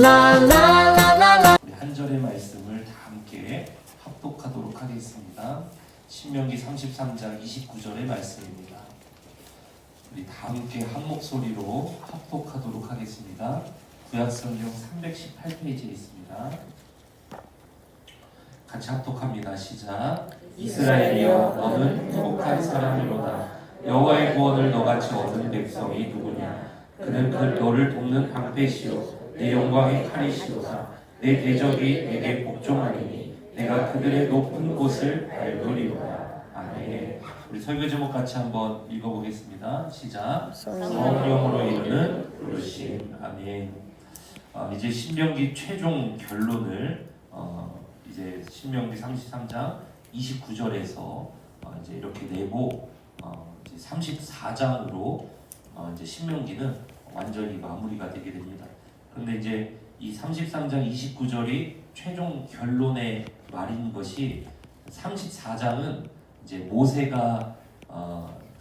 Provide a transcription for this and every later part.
우리 한 절의 말씀을 다 함께 합독하도록 하겠습니다. 신명기 33장 29절의 말씀입니다. 우리 다 함께 한 목소리로 합독하도록 하겠습니다. 구약성경 318페이지에 있습니다. 같이 합독합니다. 시작. 이스라엘이여, 너는 행복한 사람이로다. 여호와의 구원을 너같이 얻은 백성이 누구냐? 그는 너를 돕는 방패시요 내 영광의 칼이시로다. 내 대적이 내게 복종하리니 내가 그들의 높은 곳을 밟으리로다. 아멘. 우리 설교 제목 같이 한번 읽어보겠습니다. 시작. 성령으로 이루는 부르심. 아멘. 이제 신명기 최종 결론을 이제 신명기 33장 29절에서 이제 이렇게 내고 이제 34장으로 이제 신명기는 완전히 마무리가 되게 됩니다. 그런데 이제 이 33장 29절이 최종 결론의 말인 것이 34장은 이제 모세가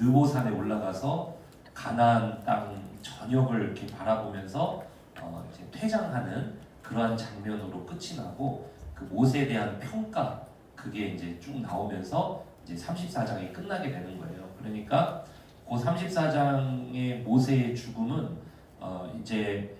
느보산에 올라가서 가나안 땅 전역을 이렇게 바라보면서 이제 퇴장하는 그러한 장면으로 끝이 나고 그 모세에 대한 평가 그게 이제 쭉 나오면서 이제 34장이 끝나게 되는 거예요. 그러니까 그 34장의 모세의 죽음은 이제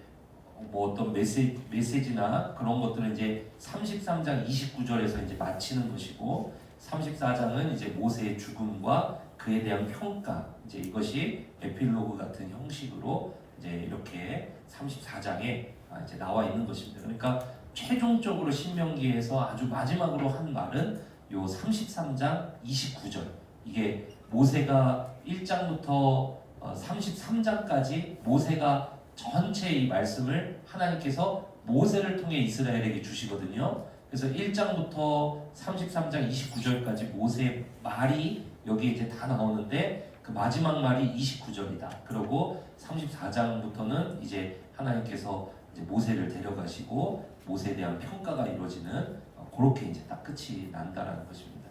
뭐 어떤 메시지나 그런 것들은 이제 33장 29절에서 이제 마치는 것이고 34장은 이제 모세의 죽음과 그에 대한 평가 이제 이것이 에필로그 같은 형식으로 이제 이렇게 34장에 이제 나와 있는 것입니다. 그러니까 최종적으로 신명기에서 아주 마지막으로 한 말은 요 33장 29절 이게 모세가 1장부터 33장까지 모세가 전체 이 말씀을 하나님께서 모세를 통해 이스라엘에게 주시거든요. 그래서 1장부터 33장 29절까지 모세의 말이 여기 이제 다 나오는데 그 마지막 말이 29절이다. 그리고 34장부터는 이제 하나님께서 이제 모세를 데려가시고 모세에 대한 평가가 이루어지는 그렇게 이제 딱 끝이 난다라는 것입니다.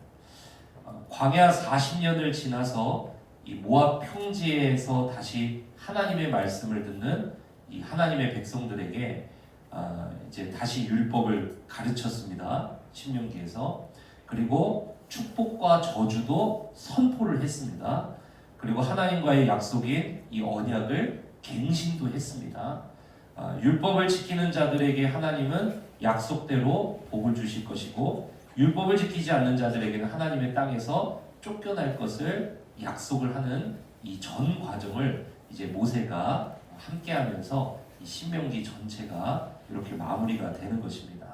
광야 40년을 지나서 이 모압 평지에서 다시 하나님의 말씀을 듣는 이 하나님의 백성들에게 이제 다시 율법을 가르쳤습니다. 신명기에서. 그리고 축복과 저주도 선포를 했습니다. 그리고 하나님과의 약속인 이 언약을 갱신도 했습니다. 율법을 지키는 자들에게 하나님은 약속대로 복을 주실 것이고 율법을 지키지 않는 자들에게는 하나님의 땅에서 쫓겨날 것을 약속을 하는 이 전 과정을 이제 모세가 함께하면서 이 신명기 전체가 이렇게 마무리가 되는 것입니다.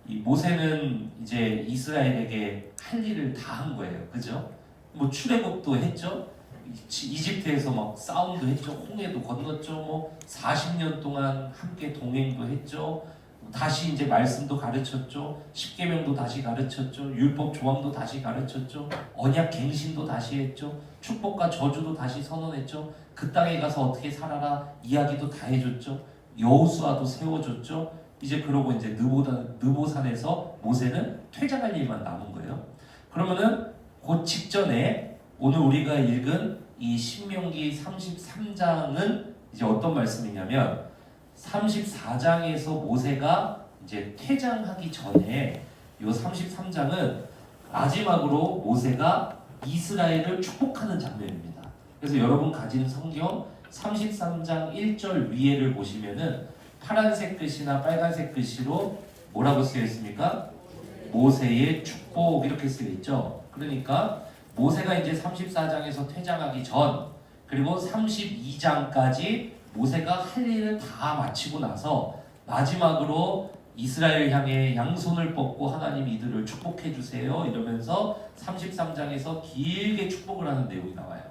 이 모세는 이제 이스라엘에게 할 일을 다 한 거예요, 그죠? 뭐 출애굽도 했죠. 이집트에서 막 싸움도 했죠. 홍해도 건넜죠. 뭐 40년 동안 함께 동행도 했죠. 다시 이제 말씀도 가르쳤죠. 십계명도 다시 가르쳤죠. 율법 조항도 다시 가르쳤죠. 언약 갱신도 다시 했죠. 축복과 저주도 다시 선언했죠. 그 땅에 가서 어떻게 살아라 이야기도 다 해줬죠. 여호수아도 세워줬죠. 이제 그러고 이제 느보산에서 모세는 퇴장할 일만 남은 거예요. 그러면은 그 직전에 오늘 우리가 읽은 이 신명기 33장은 이제 어떤 말씀이냐면 34장에서 모세가 이제 퇴장하기 전에 이 33장은 마지막으로 모세가 이스라엘을 축복하는 장면입니다. 그래서 여러분 가진 성경 33장 1절 위에를 보시면은 파란색 글씨나 빨간색 글씨로 뭐라고 쓰여 있습니까? 모세의 축복 이렇게 쓰여 있죠. 그러니까 모세가 이제 34장에서 퇴장하기 전 그리고 32장까지 모세가 할 일을 다 마치고 나서 마지막으로 이스라엘 향해 양손을 뻗고 하나님 이들을 축복해 주세요 이러면서 33장에서 길게 축복을 하는 내용이 나와요.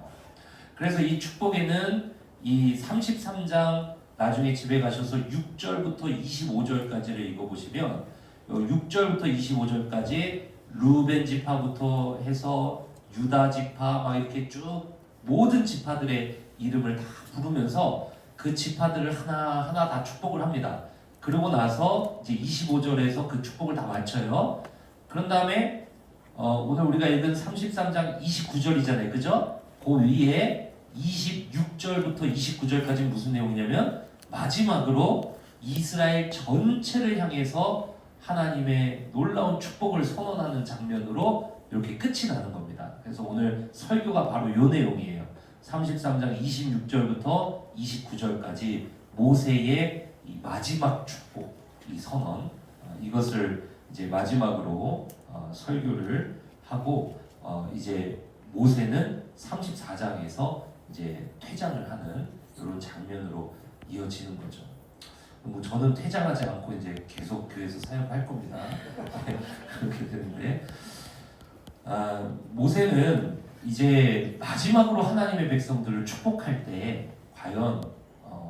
그래서 이 축복에는 이 33장 나중에 집에 가셔서 6절부터 25절까지를 읽어보시면 6절부터 25절까지 루벤 지파부터 해서 유다 지파 막 이렇게 쭉 모든 지파들의 이름을 다 부르면서 그 지파들을 하나하나 다 축복을 합니다. 그러고 나서 이제 25절에서 그 축복을 다 마쳐요. 그런 다음에 오늘 우리가 읽은 33장 29절이잖아요. 그죠? 그 위에 26절부터 29절까지 무슨 내용이냐면 마지막으로 이스라엘 전체를 향해서 하나님의 놀라운 축복을 선언하는 장면으로 이렇게 끝이 나는 겁니다. 그래서 오늘 설교가 바로 이 내용이에요. 33장 26절부터 29절까지 모세의 이 마지막 축복, 이 선언, 이것을 이제 마지막으로 설교를 하고 이제 모세는 34장에서 이제 퇴장을 하는 이런 장면으로 이어지는 거죠. 뭐 저는 퇴장하지 않고 이제 계속 교회에서 사역할 겁니다. 그렇게 되는데 모세는 이제 마지막으로 하나님의 백성들을 축복할 때 과연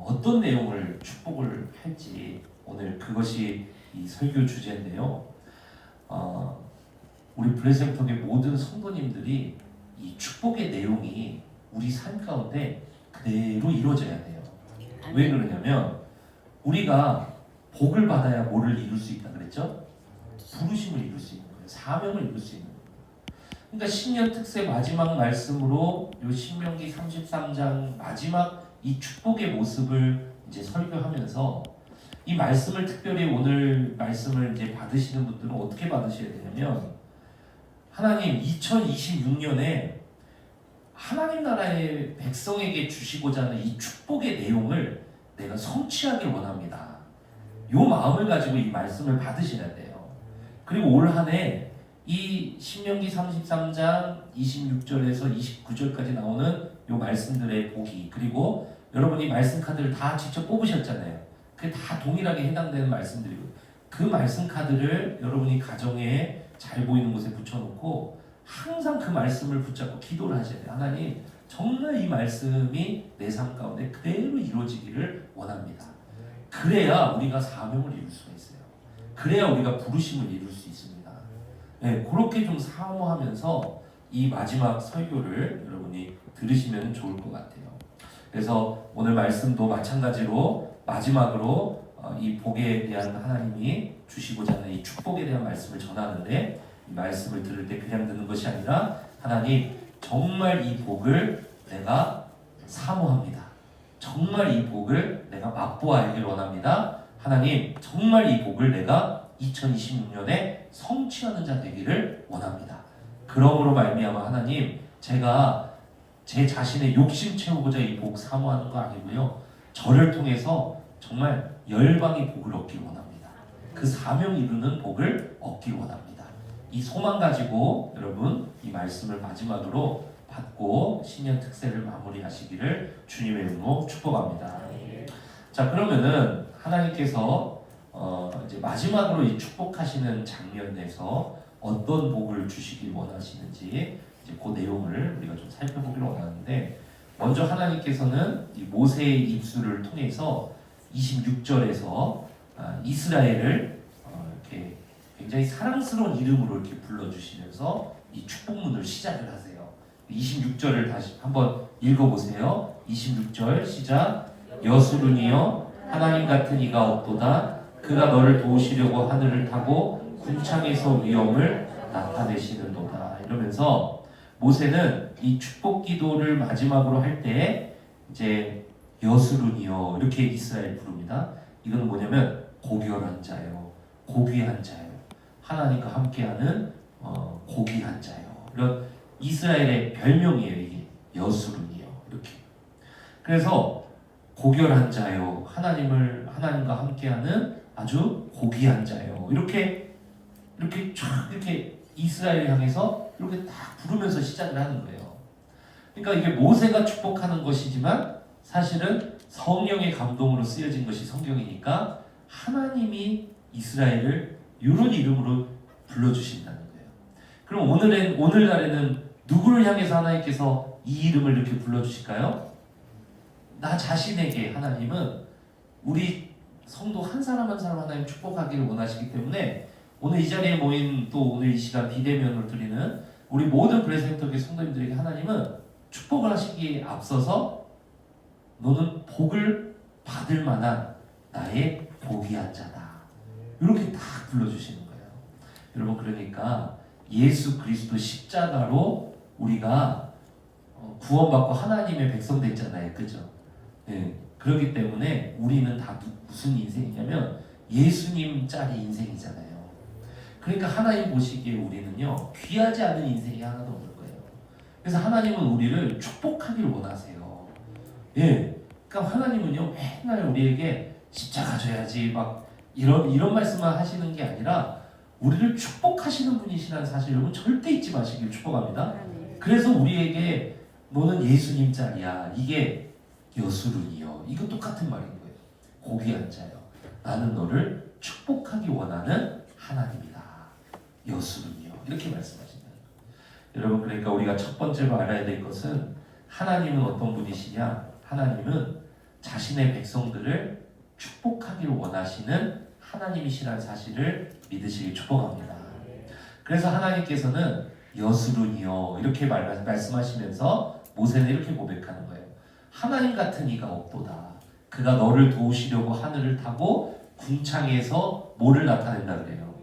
어떤 내용을 축복을 할지 오늘 그것이 이 설교 주제인데요. 우리 블레싱턴의 모든 성도님들이 이 축복의 내용이 우리 삶 가운데 그대로 이루어져야 돼요. 왜 그러냐면 우리가 복을 받아야 뭐를 이룰 수 있다 그랬죠? 부르심을 이룰 수 있는 거예요. 사명을 이룰 수 있는 거예요. 그러니까 신년 특세 마지막 말씀으로 요 신명기 33장 마지막 이 축복의 모습을 이제 설교하면서 이 말씀을 특별히 오늘 말씀을 이제 받으시는 분들은 어떻게 받으셔야 되냐면 하나님 2026년에 하나님 나라의 백성에게 주시고자 하는 이 축복의 내용을 내가 성취하길 원합니다. 요 마음을 가지고 이 말씀을 받으셔야 돼요. 그리고 올 한 해 이 신명기 33장 26절에서 29절까지 나오는 요 말씀들의 보기, 그리고 여러분이 말씀 카드를 다 직접 뽑으셨잖아요. 그게 다 동일하게 해당되는 말씀들이고 그 말씀 카드를 여러분이 가정에 잘 보이는 곳에 붙여놓고 항상 그 말씀을 붙잡고 기도를 하셔야 돼요. 하나님 정말 이 말씀이 내 삶 가운데 그대로 이루어지기를 원합니다. 그래야 우리가 사명을 이룰 수가 있어요. 그래야 우리가 부르심을 이룰 수 있습니다. 네, 그렇게 좀 사모하면서 이 마지막 설교를 여러분이 들으시면 좋을 것 같아요. 그래서 오늘 말씀도 마찬가지로 마지막으로 이 복에 대한 하나님이 주시고자 하는 이 축복에 대한 말씀을 전하는데 이 말씀을 들을 때 그냥 듣는 것이 아니라 하나님 정말 이 복을 내가 사모합니다. 정말 이 복을 내가 맛보아야길 원합니다. 하나님 정말 이 복을 내가 2026년에 성취하는 자 되기를 원합니다. 그러므로 말미암아 하나님 제가 제 자신의 욕심 채우고자 이 복 사모하는 거 아니고요. 저를 통해서 정말 열방이 복을 얻길 원합니다. 그 사명 이루는 복을 얻길 원합니다. 이 소망 가지고 여러분 이 말씀을 마지막으로 받고 신년 특세를 마무리하시기를 주님의 이름으로 축복합니다. 자 그러면은 하나님께서 이제 마지막으로 이 축복하시는 장면에서 어떤 복을 주시길 원하시는지 이제 그 내용을 우리가 좀 살펴보기를 원하는데 먼저 하나님께서는 이 모세의 입술을 통해서 26절에서 이스라엘을 이렇게 굉장히 사랑스러운 이름으로 이렇게 불러주시면서 이 축복문을 시작을 하세요. 26절을 다시 한번 읽어보세요. 26절 시작. 여수르니여 하나님 같은 이가 없도다. 그가 너를 도우시려고 하늘을 타고 궁창에서 위엄을 나타내시는도다. 이러면서 모세는 이 축복 기도를 마지막으로 할 때 이제 여수르니여 이렇게 이스라엘 부릅니다. 이거는 뭐냐면 고결한 자요, 고귀한 자요, 하나님과 함께하는 고귀한 자요. 이런 이스라엘의 별명이에요. 이게 여수르니여 이렇게. 그래서 고결한 자요, 하나님과 함께하는 아주 고귀한 자요. 이렇게 쫙 이렇게 이스라엘 향해서 이렇게 딱 부르면서 시작을 하는 거예요. 그러니까 이게 모세가 축복하는 것이지만 사실은 성령의 감동으로 쓰여진 것이 성경이니까 하나님이 이스라엘을 이런 이름으로 불러주신다는 거예요. 그럼 오늘날에는 누구를 향해서 하나님께서 이 이름을 이렇게 불러주실까요? 나 자신에게 하나님은 우리 성도 한 사람 한 사람 하나님 축복하기를 원하시기 때문에 오늘 이 자리에 모인 또 오늘 이 시간 비대면으로 드리는 우리 모든 브레센터교회 성도님들에게 하나님은 축복을 하시기에 앞서서 너는 복을 받을 만한 나의 고귀한 자다. 이렇게 딱 불러주시는 거예요. 여러분 그러니까 예수 그리스도 십자가로 우리가 구원받고 하나님의 백성 됐잖아요. 그죠? 네. 그렇기 때문에 우리는 다 무슨 인생이냐면 예수님짜리 인생이잖아요. 그러니까 하나님 보시기에 우리는요 귀하지 않은 인생이 하나도 없는 거예요. 그래서 하나님은 우리를 축복하기를 원하세요. 예, 그러니까 하나님은요 맨날 우리에게 십자가 져야지 막 이런 말씀만 하시는 게 아니라 우리를 축복하시는 분이시라는 사실 여러분 절대 잊지 마시길 축복합니다. 그래서 우리에게 너는 예수님 짤이야. 이게 여수룬이요. 이거 똑같은 말인 거예요. 고귀한 자요. 나는 너를 축복하기 원하는 하나님이다. 여수룬이요. 이렇게 말씀하신다. 여러분 그러니까 우리가 첫 번째로 알아야 될 것은 하나님은 어떤 분이시냐? 하나님은 자신의 백성들을 축복하기를 원하시는 하나님이시라는 사실을 믿으시길 축복합니다. 그래서 하나님께서는 여수룬이요 이렇게 말씀하시면서 모세는 이렇게 고백하는 거예요. 하나님 같은 이가 없도다. 그가 너를 도우시려고 하늘을 타고 궁창에서 뭐를 나타낸다 그래요.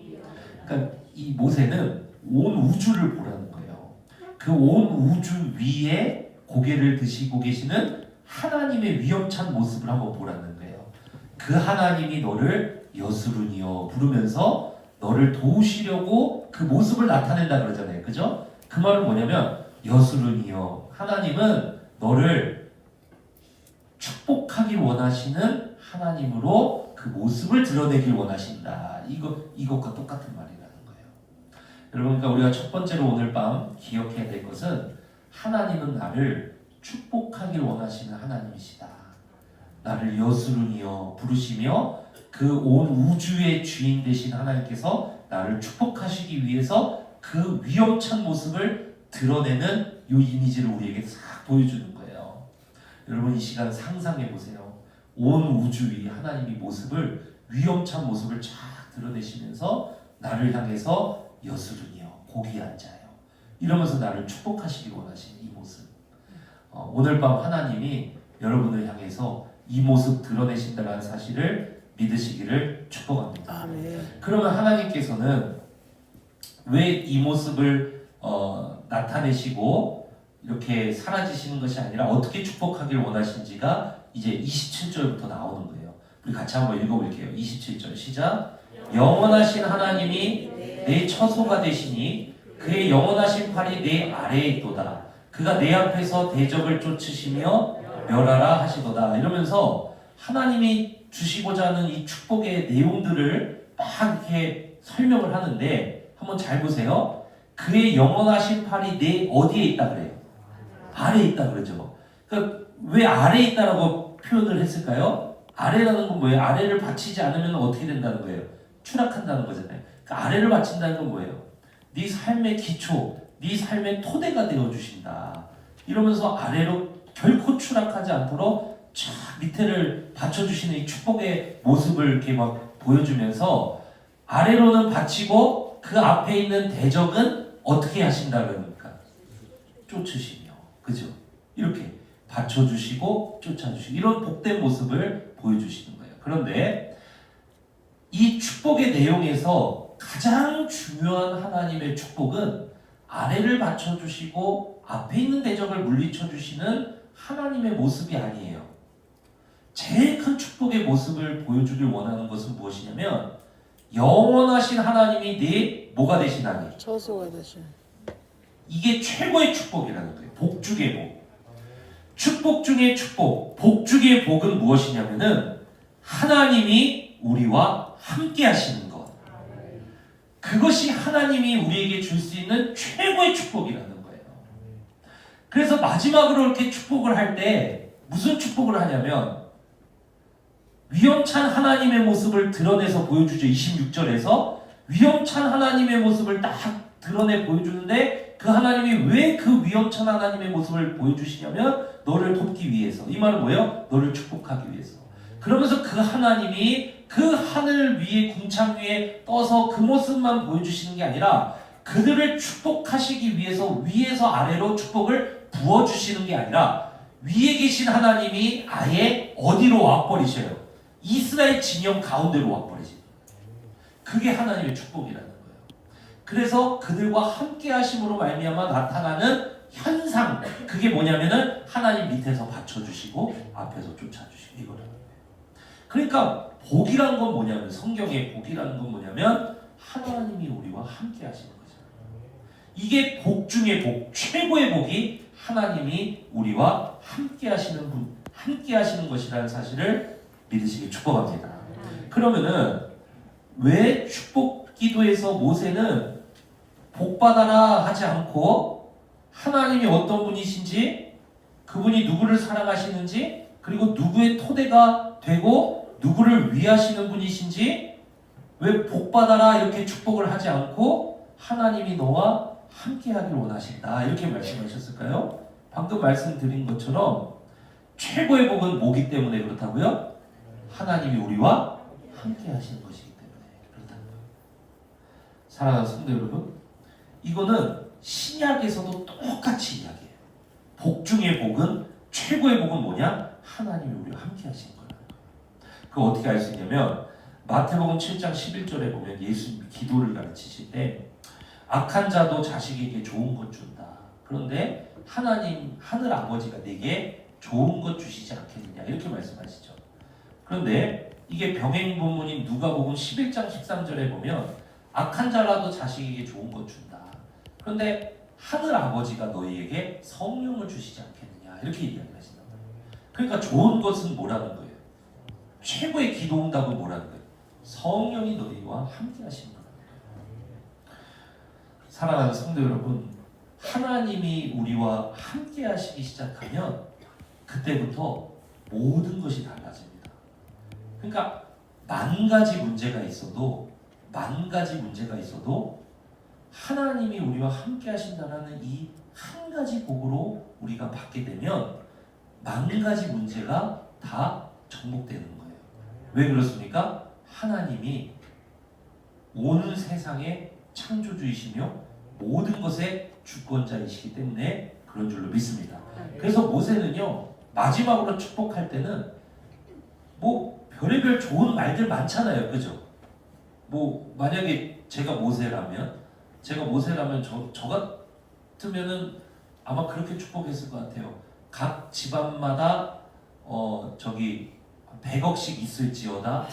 그러니까 이 모세는 온 우주를 보라는 거예요. 그 온 우주 위에 고개를 드시고 계시는 하나님의 위엄찬 모습을 한번 보라는 거예요. 그 하나님이 너를 여수룬이요 부르면서 너를 도우시려고 그 모습을 나타낸다 그러잖아요. 그죠? 그 말은 뭐냐면 여수룬이요 하나님은 너를 축복하길 원하시는 하나님으로 그 모습을 드러내길 원하신다. 이것과 똑같은 말이라는 거예요. 여러분 그러니까 우리가 첫 번째로 오늘 밤 기억해야 될 것은 하나님은 나를 축복하길 원하시는 하나님이시다. 나를 여수룬이요 부르시며 그 온 우주의 주인 되신 하나님께서 나를 축복하시기 위해서 그 위엄찬 모습을 드러내는 이 이미지를 우리에게 싹 보여주는 거예요. 여러분 이 시간 상상해 보세요. 온 우주 위 하나님이 모습을 위엄찬 모습을 쫙 드러내시면서 나를 향해서 여수룬이요 고귀한 자요 이러면서 나를 축복하시기 원하시는 이 모습. 오늘 밤 하나님이 여러분을 향해서 이 모습 드러내신다는 사실을 믿으시기를 축복합니다. 아멘. 그러면 하나님께서는 왜 이 모습을 나타내시고 이렇게 사라지시는 것이 아니라 어떻게 축복하기를 원하신지가 이제 27절부터 나오는 거예요. 우리 같이 한번 읽어볼게요. 27절 시작. 영원하신 하나님이 내 처소가 되시니 그의 영원하신 팔이 내 아래에 있도다. 그가 내 앞에서 대적을 쫓으시며 멸하라 하시도다. 이러면서 하나님이 주시고자 하는 이 축복의 내용들을 막 이렇게 설명을 하는데 한번 잘 보세요. 그의 영원하신 팔이 내 어디에 있다 그래요? 아래에 있다 그러죠. 그러니까 왜 아래에 있다라고 표현을 했을까요? 아래라는 건 뭐예요? 아래를 받치지 않으면 어떻게 된다는 거예요? 추락한다는 거잖아요. 그러니까 아래를 받친다는 건 뭐예요? 네 삶의 기초, 네 삶의 토대가 되어주신다. 이러면서 아래로 결코 추락하지 않도록 쫙 밑에를 받쳐주시는 이 축복의 모습을 이렇게 막 보여주면서 아래로는 받치고 그 앞에 있는 대적은 어떻게 하신다 그러니까 쫓으시며, 그죠? 이렇게 받쳐주시고 쫓아주시고 이런 복된 모습을 보여주시는 거예요. 그런데 이 축복의 내용에서 가장 중요한 하나님의 축복은 아래를 받쳐주시고 앞에 있는 대적을 물리쳐주시는 하나님의 모습이 아니에요. 제일 큰 축복의 모습을 보여주길 원하는 것은 무엇이냐면 영원하신 하나님이 네 뭐가 되신 하나님? 처소가 되신. 이게 최고의 축복이라는 거예요. 복 중의 복. 축복 중의 축복. 복 중의 복은 무엇이냐면은 하나님이 우리와 함께 하시는 것. 그것이 하나님이 우리에게 줄 수 있는 최고의 축복이라는 거예요. 그래서 마지막으로 이렇게 축복을 할 때 무슨 축복을 하냐면 위엄찬 하나님의 모습을 드러내서 보여주죠. 26절에서 위엄찬 하나님의 모습을 딱 드러내 보여주는데 그 하나님이 왜 그 위엄찬 하나님의 모습을 보여주시냐면 너를 돕기 위해서. 이 말은 뭐예요? 너를 축복하기 위해서. 그러면서 그 하나님이 그 하늘 위에 궁창 위에 떠서 그 모습만 보여주시는 게 아니라 그들을 축복하시기 위해서 위에서 아래로 축복을 부어주시는 게 아니라 위에 계신 하나님이 아예 어디로 와버리셔요? 이스라엘 진영 가운데로 와버리지. 그게 하나님의 축복이라는 거예요. 그래서 그들과 함께 하심으로 말미암아 나타나는 현상, 그게 뭐냐면은 하나님 밑에서 받쳐주시고 앞에서 쫓아주시고 이거는. 그러니까 복이란 건 뭐냐면, 성경의 복이라는 건 뭐냐면 하나님이 우리와 함께 하시는 거죠. 이게 복 중의 복, 최고의 복이 하나님이 우리와 함께 하시는 분, 함께 하시는 것이라는 사실을 믿으시길 축복합니다. 그러면은 왜 축복 기도에서 모세는 복 받아라 하지 않고 하나님이 어떤 분이신지, 그분이 누구를 사랑하시는지, 그리고 누구의 토대가 되고 누구를 위하시는 분이신지, 왜 복 받아라 이렇게 축복을 하지 않고 하나님이 너와 함께 하길 원하신다 이렇게 말씀하셨을까요? 방금 말씀드린 것처럼 최고의 복은 뭐기 때문에 그렇다고요? 하나님이 우리와 함께 하시는 것이기 때문에 그렇다는 거예요. 사랑하는 성도 여러분, 이거는 신약에서도 똑같이 이야기해요. 복 중의 복은, 최고의 복은 뭐냐? 하나님이 우리와 함께 하시는 거라는 거예요. 그거 어떻게 알 수 있냐면 마태복음 7장 11절에 보면 예수님이 기도를 가르치실 때 악한 자도 자식에게 좋은 것 준다. 그런데 하나님, 하늘 아버지가 내게 좋은 것 주시지 않겠느냐 이렇게 말씀하시죠. 그런데 이게 병행 본문인 누가복음 11장 13절에 보면 악한 자라도 자식에게 좋은 것 준다. 그런데 하늘 아버지가 너희에게 성령을 주시지 않겠느냐 이렇게 이야기하신단 말이에요. 그러니까 좋은 것은 뭐라는 거예요? 최고의 기도 응답은 뭐라는 거예요? 성령이 너희와 함께 하시는 거예요. 사랑하는 성도 여러분, 하나님이 우리와 함께 하시기 시작하면 그때부터 모든 것이 달라집니다. 그러니까 만 가지 문제가 있어도 하나님이 우리와 함께 하신다는 이 한 가지 복으로 우리가 받게 되면 만 가지 문제가 다 정복되는 거예요. 왜 그렇습니까? 하나님이 온 세상의 창조주이시며 모든 것의 주권자이시기 때문에 그런 줄로 믿습니다. 그래서 모세는요, 마지막으로 축복할 때는 뭐 별의별 좋은 말들 많잖아요, 그죠? 뭐 만약에 제가 모세라면 저 같으면은 아마 그렇게 축복했을 것 같아요. 각 집안마다 100억씩 있을지어다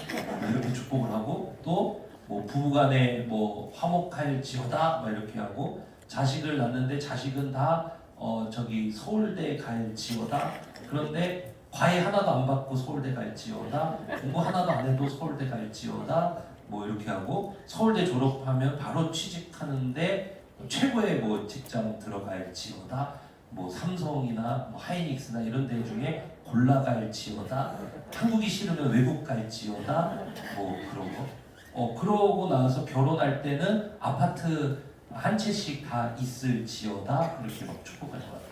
이렇게 축복을 하고, 또 뭐 부부간에 뭐 화목할지어다 이렇게 하고, 자식을 낳는데 자식은 다 서울대 갈지어다. 그런데 과외 하나도 안 받고 서울대 갈지어다. 공부 하나도 안 해도 서울대 갈지어다. 뭐 이렇게 하고, 서울대 졸업하면 바로 취직하는데 최고의 뭐 직장 들어갈지어다. 뭐 삼성이나 뭐 하이닉스나 이런 데 중에 골라갈지어다. 한국이 싫으면 외국 갈지어다. 뭐 그런 거. 그러고 나서 결혼할 때는 아파트 한 채씩 다 있을지어다. 그렇게 막 축복할 것 같아요.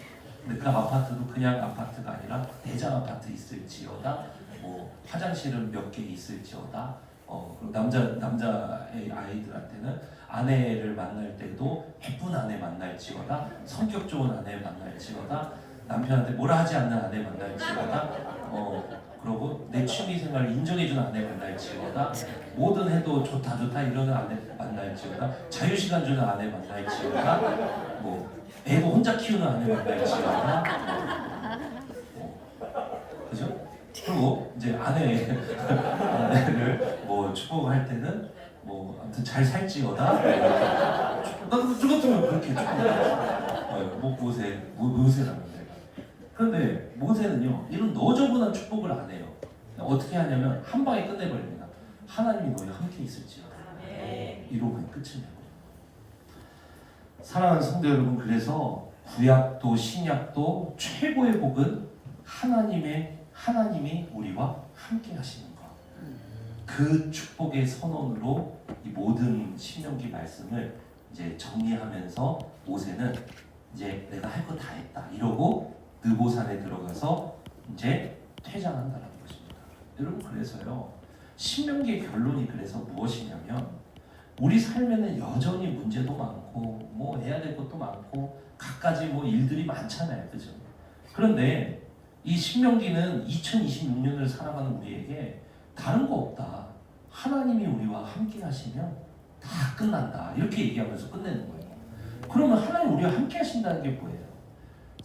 근데 그 아파트도 그냥 아파트가 아니라 대장 아파트 있을지어다. 뭐 화장실은 몇 개 있을지어다. 그리고 남자의 아이들한테는 아내를 만날 때도 예쁜 아내 만날지어다. 성격 좋은 아내 만날지어다. 남편한테 뭐라 하지 않는 아내 만날지어다. 그러고 내 취미생활을 인정해주는 아내 만날지어다. 뭐든 해도 좋다 이러는 아내 만날지어다. 자유시간 주는 아내 만날지어다. 뭐 애도 혼자 키우는 아내 만날지어다. 그죠? 그리고 이제 아내를 뭐 축복할 때는 뭐 아무튼 잘 살지어다. 나도 저 같으면 그렇게 축복해요. 모세라는데. 그런데 모세는요, 이런 너저분한 축복을 안 해요. 어떻게 하냐면 한 방에 끝내버립니다. 하나님이 너희 함께 있을지어다. 이러고 그냥 끝을 내요. 사랑하는 성도 여러분, 그래서 구약도 신약도 최고의 복은 하나님이 우리와 함께 하시는 것. 그 축복의 선언으로 이 모든 신명기 말씀을 이제 정리하면서 모세는 이제 내가 할 거 다 했다 이러고 느보산에 들어가서 이제 퇴장한다는 것입니다. 여러분, 그래서요, 신명기의 결론이 그래서 무엇이냐면, 우리 삶에는 여전히 문제도 많고 뭐 해야 될 것도 많고 갖가지 뭐 일들이 많잖아요, 그죠? 그런데 이 신명기는 2026년을 살아가는 우리에게 다른 거 없다. 하나님이 우리와 함께 하시면 다 끝난다. 이렇게 얘기하면서 끝내는 거예요. 그러면 하나님 우리와 함께 하신다는 게 뭐예요?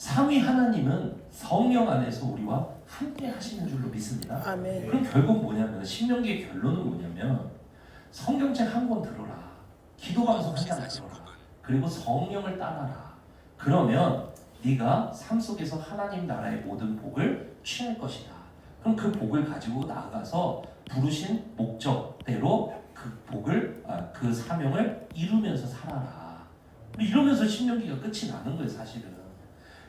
삼위 하나님은 성령 안에서 우리와 함께 하시는 줄로 믿습니다. 아멘. 그럼 결국 뭐냐면 신명기의 결론은 뭐냐면 성경책 한 권 들어라, 기도방송 한 장 들어라, 그리고 성령을 따라라. 그러면 네가 삶 속에서 하나님 나라의 모든 복을 취할 것이다. 그럼 그 복을 가지고 나아가서 부르신 목적대로 그 복을 그 사명을 이루면서 살아라. 이러면서 신명기가 끝이 나는 거예요, 사실은.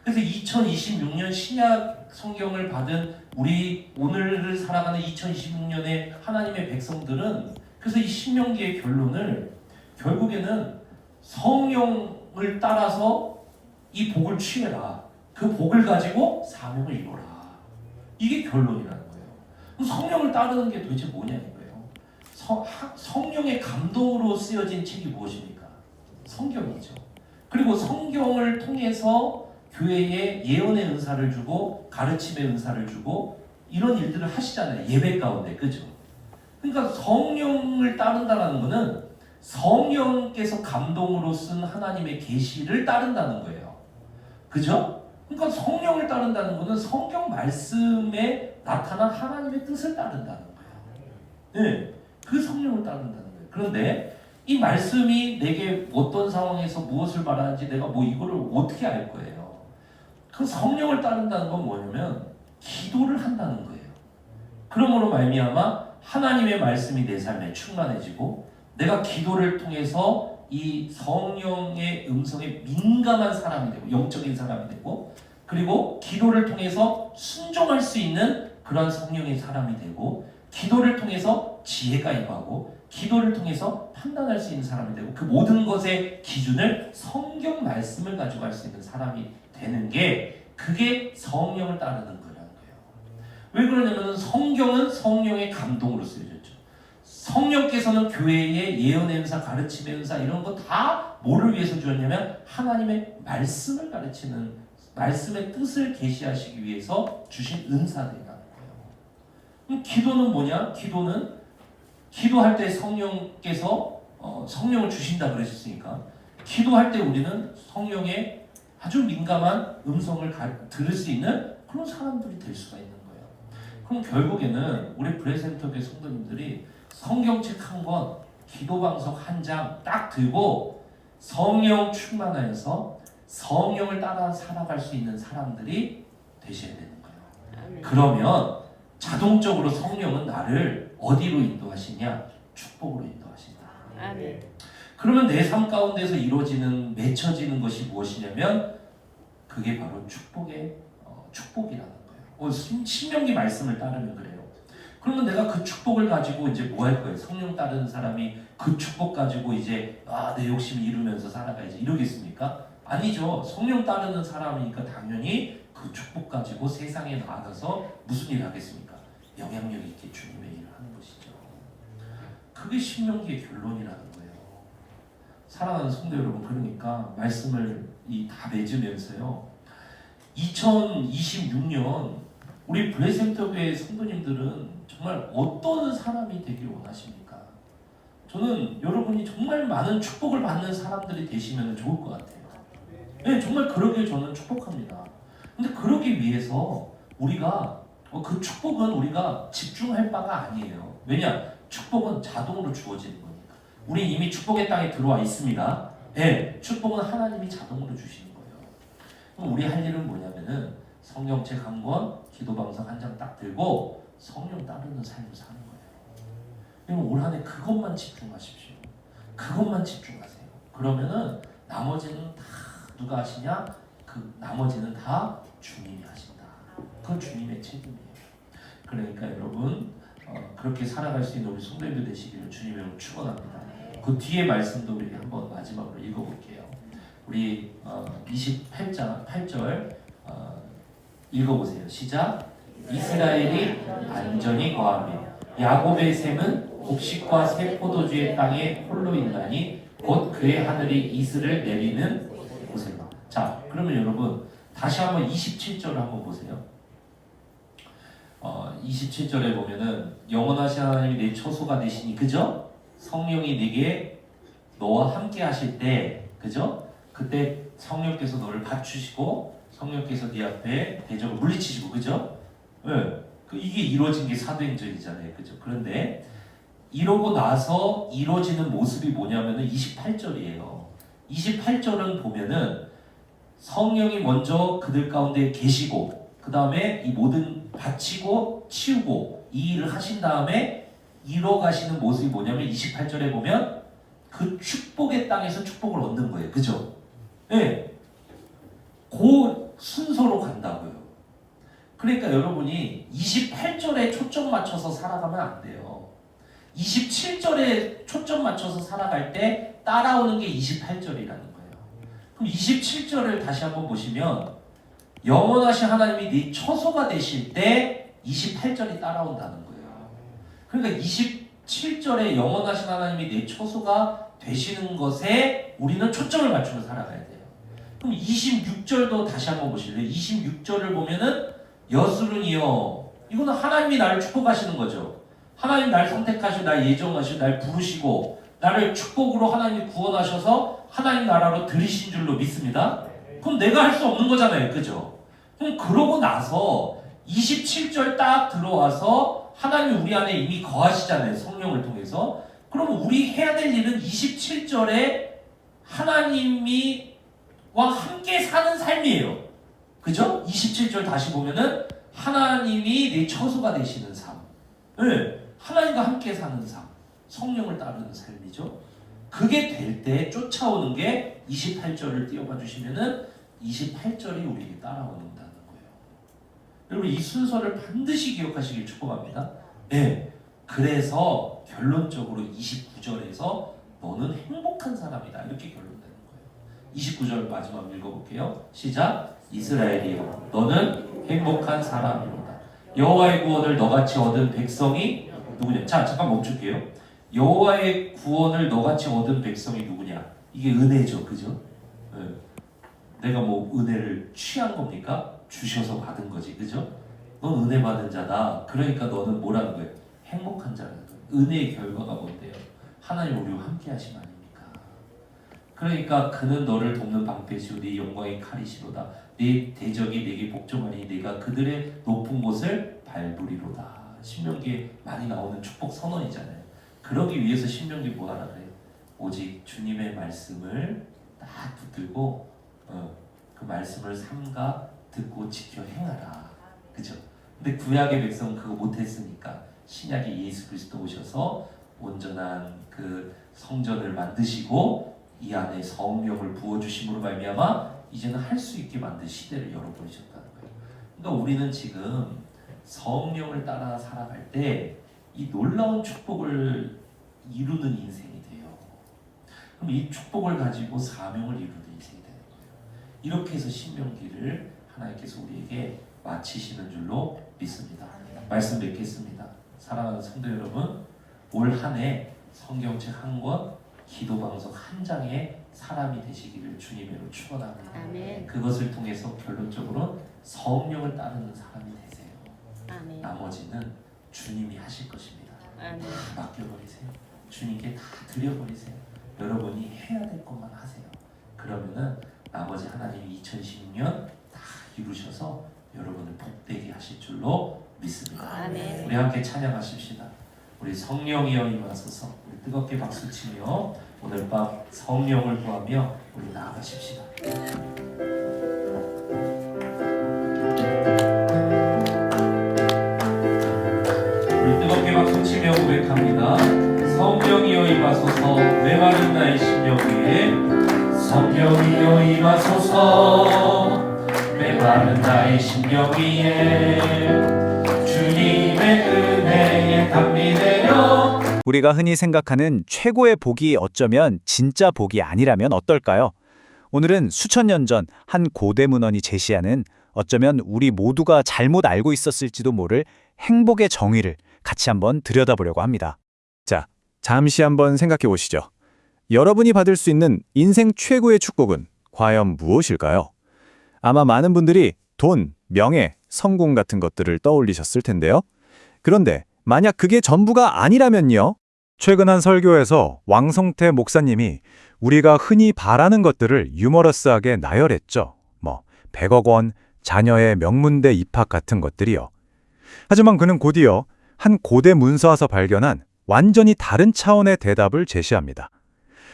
그래서 2026년 신약 성경을 받은 우리 오늘을 살아가는 2026년의 하나님의 백성들은 그래서 이 신명기의 결론을 결국에는 성령을 따라서 이 복을 취해라. 그 복을 가지고 사명을 이루라. 이게 결론이라는 거예요. 그럼 성령을 따르는 게 도대체 뭐냐는 거예요. 성령의 감동으로 쓰여진 책이 무엇입니까? 성경이죠. 그리고 성경을 통해서 교회에 예언의 은사를 주고 가르침의 은사를 주고 이런 일들을 하시잖아요. 예배 가운데. 그죠? 그러니까 성령을 따른다는 것은 성령께서 감동으로 쓴 하나님의 계시를 따른다는 거예요. 그죠? 그러니까 성령을 따른다는 것은 성경 말씀에 나타난 하나님의 뜻을 따른다는 거예요. 네, 그 성령을 따른다는 거예요. 그런데 이 말씀이 내게 어떤 상황에서 무엇을 말하는지 내가 뭐 이거를 어떻게 알 거예요? 그 성령을 따른다는 건 뭐냐면 기도를 한다는 거예요. 그러므로 말미암아 하나님의 말씀이 내 삶에 충만해지고 내가 기도를 통해서 이 성령의 음성에 민감한 사람이 되고 영적인 사람이 되고 그리고 기도를 통해서 순종할 수 있는 그런 성령의 사람이 되고 기도를 통해서 지혜가 임하고 기도를 통해서 판단할 수 있는 사람이 되고 그 모든 것의 기준을 성경 말씀을 가지고 할 수 있는 사람이 되는 게 그게 성령을 따르는 거라는 거예요. 왜 그러냐면 성경은 성령의 감동으로 쓰여졌죠. 성령께서는 교회의 예언의 은사, 가르침의 은사 이런 거 다 뭐를 위해서 주었냐면 하나님의 말씀을 가르치는 말씀의 뜻을 계시하시기 위해서 주신 은사들이라는 거예요. 그럼 기도는 뭐냐? 기도는 기도할 때 성령께서 성령을 주신다 그러셨으니까 기도할 때 우리는 성령의 아주 민감한 음성을 들을 수 있는 그런 사람들이 될 수가 있는 거예요. 그럼 결국에는 우리 브레센터교회 성도님들이 성경책 한 권, 기도방석 한 장 딱 들고 성령 충만하여서 성령을 따라 살아갈 수 있는 사람들이 되셔야 되는 거예요. 그러면 자동적으로 성령은 나를 어디로 인도하시냐? 축복으로 인도하신다. 아멘. 그러면 내 삶 가운데서 이루어지는 맺혀지는 것이 무엇이냐면 그게 바로 축복이라는 거예요. 신명기 말씀을 따르면 그래요. 그러면 내가 그 축복을 가지고 이제 뭐 할 거예요? 성령 따르는 사람이 그 축복 가지고 이제 내 욕심을 이루면서 살아가야지 이러겠습니까? 아니죠. 성령 따르는 사람이니까 당연히 그 축복 가지고 세상에 나가서 무슨 일을 하겠습니까? 영향력 있게 주님의 일을 하는 것이죠. 그게 신명기의 결론이라는 거예요. 사랑하는 성도 여러분, 그러니까 말씀을 다 맺으면서요. 2026년 우리 블레센터교회 성도님들은 정말 어떤 사람이 되길 원하십니까? 저는 여러분이 정말 많은 축복을 받는 사람들이 되시면 좋을 것 같아요. 네, 정말 그러길 저는 축복합니다. 근데 그러기 위해서 우리가 그 축복은 우리가 집중할 바가 아니에요. 왜냐? 축복은 자동으로 주어지는 거니까. 우리 이미 축복의 땅에 들어와 있습니다. 네, 축복은 하나님이 자동으로 주시는 거예요. 그럼 우리 할 일은 뭐냐면은 성경책 한 권, 기도방석 한 장 딱 들고 성령 따르는 삶을 사는 거예요. 그럼 올 한 해 그것만 집중하십시오. 그것만 집중하세요. 그러면은 나머지는 다 누가 하시냐? 그 나머지는 다 주님이 하신다. 그건 주님의 책임이에요. 그러니까 여러분 그렇게 살아갈 수 있는 우리 성도님들 되시기를 주님으로 축원합니다. 그 뒤에 말씀도 우리 한번 마지막으로 읽어볼게요. 우리 8절 읽어보세요. 시작. 이스라엘이 안전히 거하며 야곱의 샘은 곡식과 새 포도주의 땅에 홀로 있나니 곧 그의 하늘이 이슬을 내리는 곳에만. 자, 그러면 여러분 다시 한번 27절을 한번 보세요. 27절에 보면은 영원하신 하나님이 내 처소가 되시니, 그죠? 성령이 네게 너와 함께 하실 때, 그죠? 그때 성령께서 너를 갖추시고 성령께서 네 앞에 대적을 물리치시고, 그죠? 예. 이게 이루어진 게 사도행전이잖아요, 그죠? 그런데 이러고 나서 이루어지는 모습이 뭐냐면은 28절이에요. 28절은 보면은 성령이 먼저 그들 가운데 계시고, 그 다음에 이 모든 바치고 치우고 이 일을 하신 다음에 이뤄가시는 모습이 뭐냐면 28절에 보면 그 축복의 땅에서 축복을 얻는 거예요. 그죠? 예. 네. 그 순서로 간다고요. 그러니까 여러분이 28절에 초점 맞춰서 살아가면 안 돼요. 27절에 초점 맞춰서 살아갈 때 따라오는 게 28절이라는 거예요. 그럼 27절을 다시 한번 보시면 영원하신 하나님이 네 처소가 되실 때 28절이 따라온다는 거예요. 그러니까 27절에 영원하신 하나님이 내 처소가 되시는 것에 우리는 초점을 맞추며 살아가야 돼요. 그럼 26절도 다시 한번 보실래요? 26절을 보면은 여수run이여, 이거는 하나님이 나를 축복하시는 거죠. 하나님 날 선택하시고 날 예정하시고 날 부르시고 나를 축복으로 하나님이 구원하셔서 하나님 나라로 들이신 줄로 믿습니다. 그럼 내가 할 수 없는 거잖아요. 그죠? 그럼 그러고 나서 27절 딱 들어와서 하나님이 우리 안에 이미 거하시잖아요. 성령을 통해서. 그러면 우리 해야 될 일은 27절에 하나님이 와 함께 사는 삶이에요. 그죠? 27절 다시 보면은 하나님이 내 처소가 되시는 삶. 네, 하나님과 함께 사는 삶. 성령을 따르는 삶이죠. 그게 될 때 쫓아오는 게 28절을 띄워봐 주시면은 28절이 우리에게 따라온다는 거예요. 여러분 이 순서를 반드시 기억하시길 축복합니다. 네, 그래서 결론적으로 29절에서 너는 행복한 사람이다 이렇게 결론되는 거예요. 29절 마지막 읽어볼게요. 시작. 이스라엘이여 너는 행복한 사람이로다. 여호와의 구원을 너같이 얻은 백성이 누구냐? 자 잠깐 멈출게요. 여호와의 구원을 너같이 얻은 백성이 누구냐? 이게 은혜죠, 그죠? 네. 내가 뭐 은혜를 취한 겁니까? 주셔서 받은 거지, 그죠? 넌 은혜 받은 자다. 그러니까 너는 뭐라는 거예요? 행복한 자라는 거예요. 은혜의 결과가 뭔데요? 하나님 우리와 함께 하심 아닙니까? 그러니까 그는 너를 돕는 방패시오 네 영광의 칼이시로다. 네 대적이 내게 복종하니 네가 그들의 높은 곳을 밟으리로다. 신명기에 많이 나오는 축복 선언이잖아요. 그러기 위해서 신명기 뭐하라 그래요? 오직 주님의 말씀을 딱 붙들고 그 말씀을 삼가 듣고 지켜 행하라. 그죠? 근데 구약의 백성은 그거 못했으니까 신약의 예수 그리스도 오셔서 온전한 그 성전을 만드시고 이 안에 성령을 부어주심으로 말미암아 이제는 할 수 있게 만든 시대를 열어버리셨다는 거예요. 그러니까 우리는 지금 성령을 따라 살아갈 때 이 놀라운 축복을 이루는 인생이 돼요. 그럼 이 축복을 가지고 사명을 이루는 인생이 되는 거예요. 이렇게 해서 신명기를 하나님께서 우리에게 마치시는 줄로 믿습니다. 말씀 맺겠습니다. 사랑하는 성도 여러분, 올 한 해 성경책 한 권, 기도 방송 한 장의 사람이 되시기를 주님으로 축원합니다. 아멘. 그것을 통해서 결론적으로 성령을 따르는 사람이 되세요. 아멘. 나머지는 주님이 하실 것입니다. 아멘. 다 맡겨버리세요. 주님께 다 드려버리세요. 여러분이 해야 될 것만 하세요. 그러면은 나머지 하나님이 2016년 다 이루셔서 여러분을 복되게 하실 줄로 믿습니다. 아멘. 우리 함께 찬양하십시다. 우리 성령이여 임하소서. 우리 뜨겁게 박수치며 오늘 밤 성령을 구하며 우리 나아가십시다. 우리 뜨겁게 박수치며 고백합니다. 성령이여 임하소서. 메마른 나의 심령 위에 성령이여 임하소서. 메마른 나의 심령 위에 주님의 은혜에 담비 되려. 우리가 흔히 생각하는 최고의 복이 어쩌면 진짜 복이 아니라면 어떨까요? 오늘은 수천 년 전 한 고대 문헌이 제시하는 어쩌면 우리 모두가 잘못 알고 있었을지도 모를 행복의 정의를 같이 한번 들여다보려고 합니다. 자, 잠시 한번 생각해 보시죠. 여러분이 받을 수 있는 인생 최고의 축복은 과연 무엇일까요? 아마 많은 분들이 돈, 명예, 성공 같은 것들을 떠올리셨을 텐데요. 그런데 만약 그게 전부가 아니라면요? 최근 한 설교에서 왕성태 목사님이 우리가 흔히 바라는 것들을 유머러스하게 나열했죠. 100억 원, 자녀의 명문대 입학 같은 것들이요. 하지만 그는 곧이어 한 고대 문서에서 발견한 완전히 다른 차원의 대답을 제시합니다.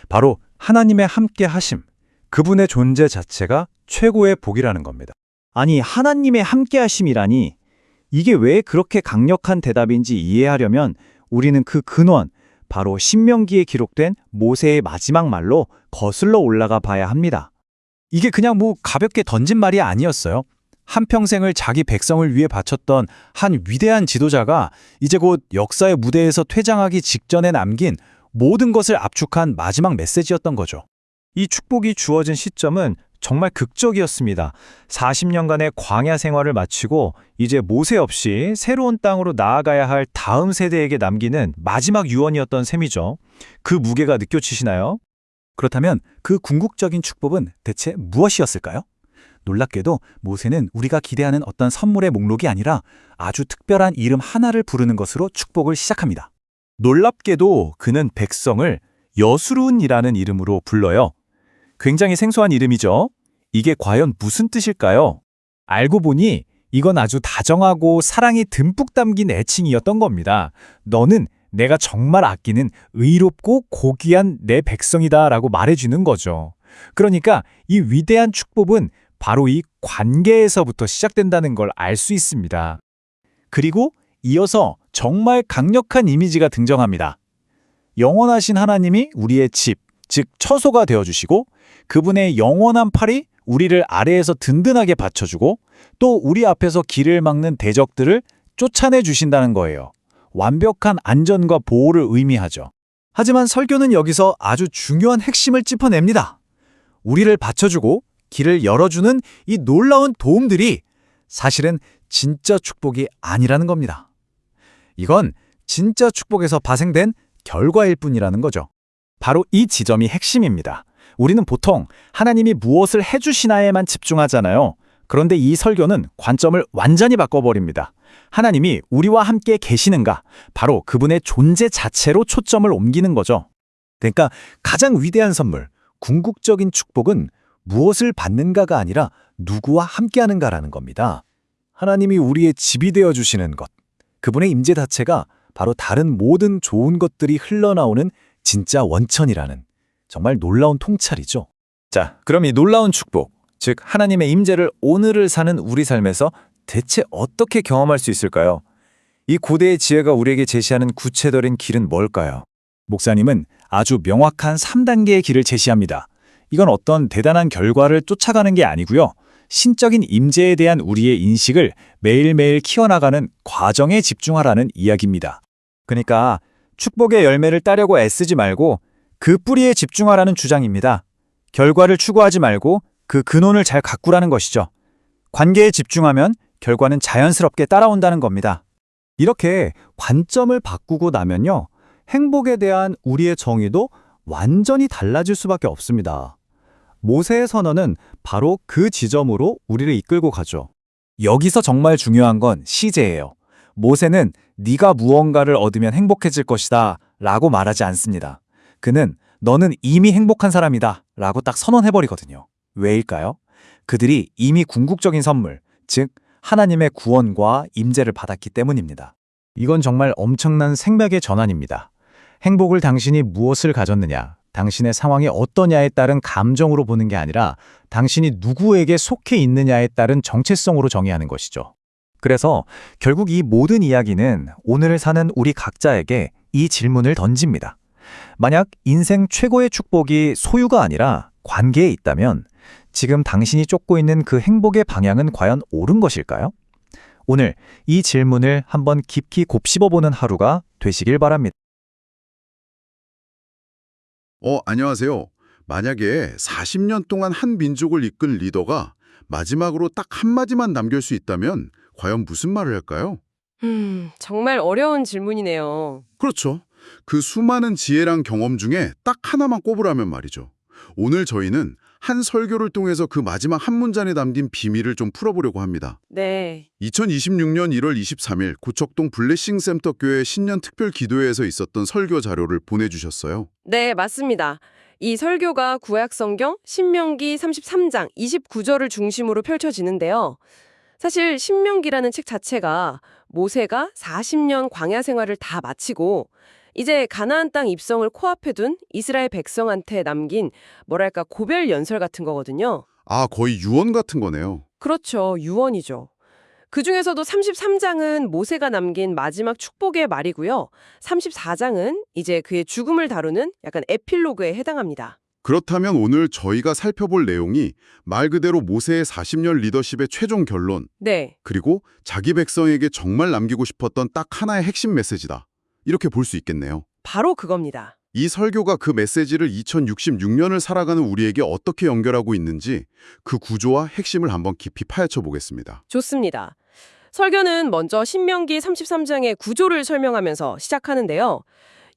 바로 하나님의 함께 하심, 그분의 존재 자체가 최고의 복이라는 겁니다. 아니, 하나님의 함께하심이라니. 이게 왜 그렇게 강력한 대답인지 이해하려면 우리는 그 근원, 바로 신명기에 기록된 모세의 마지막 말로 거슬러 올라가 봐야 합니다. 이게 그냥 가볍게 던진 말이 아니었어요. 한평생을 자기 백성을 위해 바쳤던 한 위대한 지도자가 이제 곧 역사의 무대에서 퇴장하기 직전에 남긴 모든 것을 압축한 마지막 메시지였던 거죠. 이 축복이 주어진 시점은 정말 극적이었습니다. 40년간의 광야 생활을 마치고 이제 모세 없이 새로운 땅으로 나아가야 할 다음 세대에게 남기는 마지막 유언이었던 셈이죠. 그 무게가 느껴지시나요? 그렇다면 그 궁극적인 축복은 대체 무엇이었을까요? 놀랍게도 모세는 우리가 기대하는 어떤 선물의 목록이 아니라 아주 특별한 이름 하나를 부르는 것으로 축복을 시작합니다. 놀랍게도 그는 백성을 여수룬이라는 이름으로 불러요. 굉장히 생소한 이름이죠. 이게 과연 무슨 뜻일까요? 알고 보니 이건 아주 다정하고 사랑이 듬뿍 담긴 애칭이었던 겁니다. 너는 내가 정말 아끼는 의롭고 고귀한 내 백성이다 라고 말해주는 거죠. 그러니까 이 위대한 축복은 바로 이 관계에서부터 시작된다는 걸 알 수 있습니다. 그리고 이어서 정말 강력한 이미지가 등장합니다. 영원하신 하나님이 우리의 집, 즉 처소가 되어주시고 그분의 영원한 팔이 우리를 아래에서 든든하게 받쳐주고 또 우리 앞에서 길을 막는 대적들을 쫓아내 주신다는 거예요. 완벽한 안전과 보호를 의미하죠. 하지만 설교는 여기서 아주 중요한 핵심을 짚어냅니다. 우리를 받쳐주고 길을 열어주는 이 놀라운 도움들이 사실은 진짜 축복이 아니라는 겁니다. 이건 진짜 축복에서 파생된 결과일 뿐이라는 거죠. 바로 이 지점이 핵심입니다. 우리는 보통 하나님이 무엇을 해주시나에만 집중하잖아요. 그런데 이 설교는 관점을 완전히 바꿔버립니다. 하나님이 우리와 함께 계시는가, 바로 그분의 존재 자체로 초점을 옮기는 거죠. 그러니까 가장 위대한 선물, 궁극적인 축복은 무엇을 받는가가 아니라 누구와 함께하는가라는 겁니다. 하나님이 우리의 집이 되어주시는 것, 그분의 임재 자체가 바로 다른 모든 좋은 것들이 흘러나오는 진짜 원천이라는 정말 놀라운 통찰이죠. 자, 그럼 이 놀라운 축복, 즉 하나님의 임재를 오늘을 사는 우리 삶에서 대체 어떻게 경험할 수 있을까요? 이 고대의 지혜가 우리에게 제시하는 구체적인 길은 뭘까요? 목사님은 아주 명확한 3단계의 길을 제시합니다. 이건 어떤 대단한 결과를 쫓아가는 게 아니고요. 신적인 임재에 대한 우리의 인식을 매일매일 키워나가는 과정에 집중하라는 이야기입니다. 그러니까 축복의 열매를 따려고 애쓰지 말고 그 뿌리에 집중하라는 주장입니다. 결과를 추구하지 말고 그 근원을 잘 가꾸라는 것이죠. 관계에 집중하면 결과는 자연스럽게 따라온다는 겁니다. 이렇게 관점을 바꾸고 나면요, 행복에 대한 우리의 정의도 완전히 달라질 수밖에 없습니다. 모세의 선언은 바로 그 지점으로 우리를 이끌고 가죠. 여기서 정말 중요한 건 시제예요. 모세는 네가 무언가를 얻으면 행복해질 것이다 라고 말하지 않습니다. 그는 너는 이미 행복한 사람이다 라고 딱 선언해버리거든요. 왜일까요? 그들이 이미 궁극적인 선물, 즉 하나님의 구원과 임재를 받았기 때문입니다. 이건 정말 엄청난 생명의 전환입니다. 행복을 당신이 무엇을 가졌느냐, 당신의 상황이 어떠냐에 따른 감정으로 보는 게 아니라 당신이 누구에게 속해 있느냐에 따른 정체성으로 정의하는 것이죠. 그래서 결국 이 모든 이야기는 오늘을 사는 우리 각자에게 이 질문을 던집니다. 만약 인생 최고의 축복이 소유가 아니라 관계에 있다면 지금 당신이 쫓고 있는 그 행복의 방향은 과연 옳은 것일까요? 오늘 이 질문을 한번 깊이 곱씹어보는 하루가 되시길 바랍니다. 안녕하세요. 만약에 40년 동안 한 민족을 이끈 리더가 마지막으로 딱 한마디만 남길 수 있다면 과연 무슨 말을 할까요? 정말 어려운 질문이네요. 그렇죠. 그 수많은 지혜랑 경험 중에 딱 하나만 꼽으라면 말이죠. 오늘 저희는 한 설교를 통해서 그 마지막 한 문장에 담긴 비밀을 좀 풀어보려고 합니다. 네. 2026년 1월 23일 고척동 블레싱 센터 교회 신년 특별 기도회에서 있었던 설교 자료를 보내주셨어요. 네, 맞습니다. 이 설교가 구약성경 신명기 33장 29절을 중심으로 펼쳐지는데요. 사실 신명기라는 책 자체가 모세가 40년 광야 생활을 다 마치고 이제 가나안 땅 입성을 코앞에 둔 이스라엘 백성한테 남긴 뭐랄까 고별 연설 같은 거거든요. 아, 거의 유언 같은 거네요. 그렇죠. 유언이죠. 그중에서도 33장은 모세가 남긴 마지막 축복의 말이고요. 34장은 이제 그의 죽음을 다루는 약간 에필로그에 해당합니다. 그렇다면 오늘 저희가 살펴볼 내용이 말 그대로 모세의 40년 리더십의 최종 결론, 네. 그리고 자기 백성에게 정말 남기고 싶었던 딱 하나의 핵심 메시지다. 이렇게 볼 수 있겠네요. 바로 그겁니다. 이 설교가 그 메시지를 2066년을 살아가는 우리에게 어떻게 연결하고 있는지 그 구조와 핵심을 한번 깊이 파헤쳐 보겠습니다. 좋습니다. 설교는 먼저 신명기 33장의 구조를 설명하면서 시작하는데요.